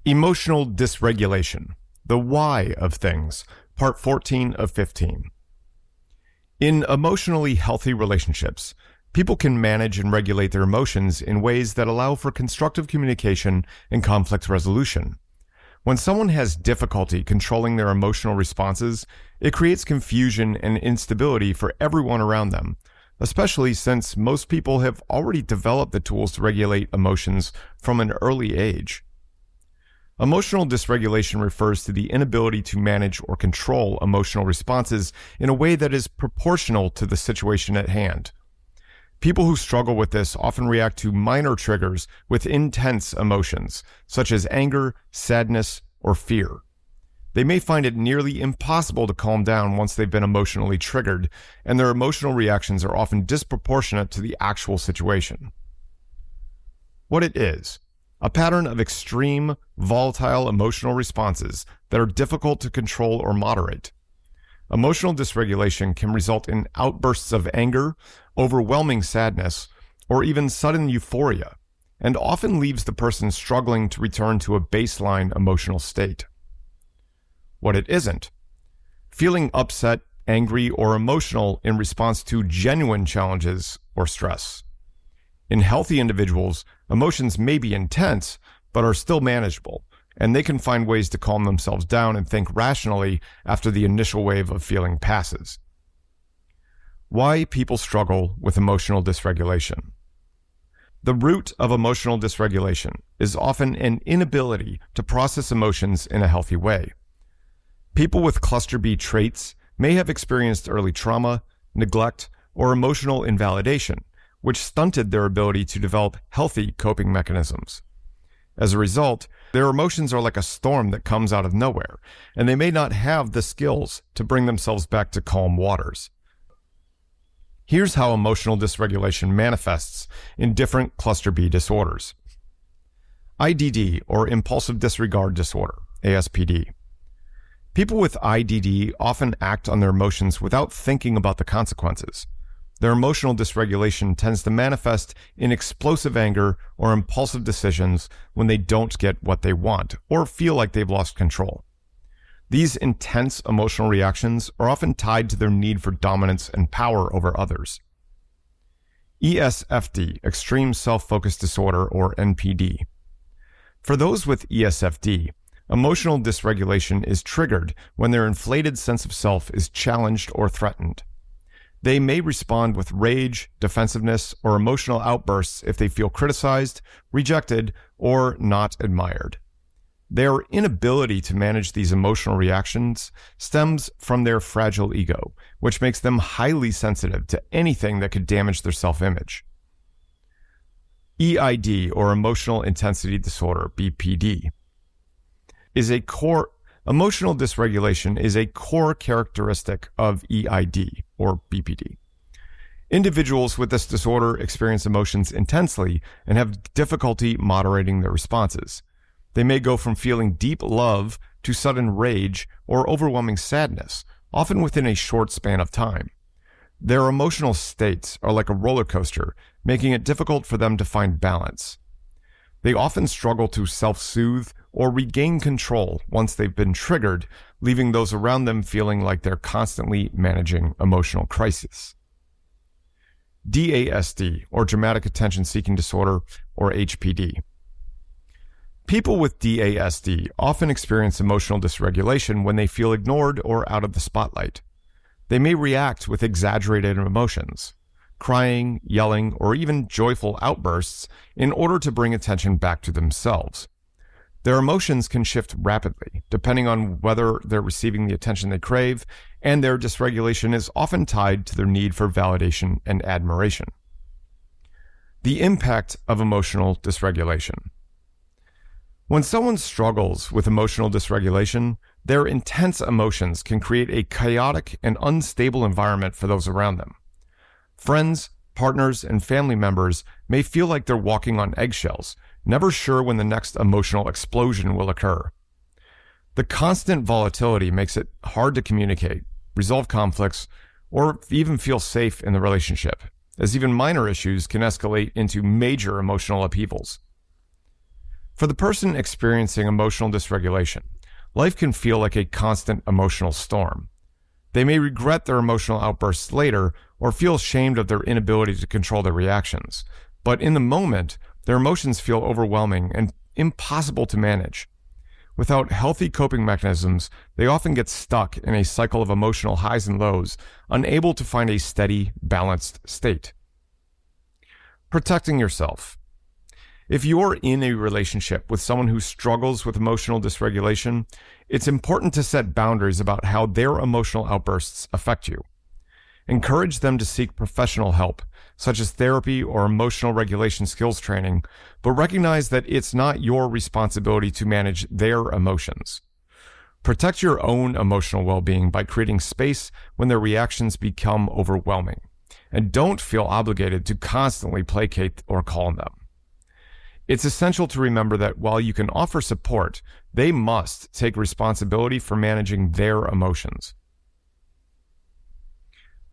Emotional Dysregulation, the Why of Things, Part 14 of 15. In emotionally healthy relationships, people can manage and regulate their emotions in ways that allow for constructive communication and conflict resolution. When someone has difficulty controlling their emotional responses, it creates confusion and instability for everyone around them, especially since most people have already developed the tools to regulate emotions from an early age. Emotional dysregulation refers to the inability to manage or control emotional responses in a way that is proportional to the situation at hand. People who struggle with this often react to minor triggers with intense emotions, such as anger, sadness, or fear. They may find it nearly impossible to calm down once they've been emotionally triggered, and their emotional reactions are often disproportionate to the actual situation. What it is: a pattern of extreme, volatile emotional responses that are difficult to control or moderate. Emotional dysregulation can result in outbursts of anger, overwhelming sadness, or even sudden euphoria, and often leaves the person struggling to return to a baseline emotional state. What it isn't: feeling upset, angry, or emotional in response to genuine challenges or stress. In healthy individuals, emotions may be intense, but are still manageable, and they can find ways to calm themselves down and think rationally after the initial wave of feeling passes. Why people struggle with emotional dysregulation. The root of emotional dysregulation is often an inability to process emotions in a healthy way. People with cluster B traits may have experienced early trauma, neglect, or emotional invalidation, which stunted their ability to develop healthy coping mechanisms. As a result, their emotions are like a storm that comes out of nowhere, and they may not have the skills to bring themselves back to calm waters. Here's how emotional dysregulation manifests in different cluster B disorders. IDD, or Impulsive Disregard Disorder, ASPD. People with IDD often act on their emotions without thinking about the consequences. Their emotional dysregulation tends to manifest in explosive anger or impulsive decisions when they don't get what they want or feel like they've lost control. These intense emotional reactions are often tied to their need for dominance and power over others. ESFD, Extreme Self-Focused Disorder, or NPD. For those with ESFD, emotional dysregulation is triggered when their inflated sense of self is challenged or threatened. They may respond with rage, defensiveness, or emotional outbursts if they feel criticized, rejected, or not admired. Their inability to manage these emotional reactions stems from their fragile ego, which makes them highly sensitive to anything that could damage their self-image. EID, or Emotional Intensity Disorder, BPD, Emotional dysregulation is a core characteristic of EID, or BPD. Individuals with this disorder experience emotions intensely and have difficulty moderating their responses. They may go from feeling deep love to sudden rage or overwhelming sadness, often within a short span of time. Their emotional states are like a roller coaster, making it difficult for them to find balance. They often struggle to self-soothe or regain control once they've been triggered, leaving those around them feeling like they're constantly managing emotional crises. DASD, or Dramatic Attention Seeking Disorder, or HPD. People with DASD often experience emotional dysregulation when they feel ignored or out of the spotlight. They may react with exaggerated emotions, crying, yelling, or even joyful outbursts in order to bring attention back to themselves. Their emotions can shift rapidly, depending on whether they're receiving the attention they crave, and their dysregulation is often tied to their need for validation and admiration. The impact of emotional dysregulation. When someone struggles with emotional dysregulation, their intense emotions can create a chaotic and unstable environment for those around them. Friends, partners, and family members may feel like they're walking on eggshells, never sure when the next emotional explosion will occur. The constant volatility makes it hard to communicate, resolve conflicts, or even feel safe in the relationship, as even minor issues can escalate into major emotional upheavals. For the person experiencing emotional dysregulation, life can feel like a constant emotional storm. They may regret their emotional outbursts later or feel ashamed of their inability to control their reactions, but in the moment, their emotions feel overwhelming and impossible to manage. Without healthy coping mechanisms, they often get stuck in a cycle of emotional highs and lows, unable to find a steady, balanced state. Protecting yourself. If you're in a relationship with someone who struggles with emotional dysregulation, it's important to set boundaries about how their emotional outbursts affect you. Encourage them to seek professional help, such as therapy or emotional regulation skills training, but recognize that it's not your responsibility to manage their emotions. Protect your own emotional well-being by creating space when their reactions become overwhelming, and don't feel obligated to constantly placate or calm them. It's essential to remember that while you can offer support, they must take responsibility for managing their emotions.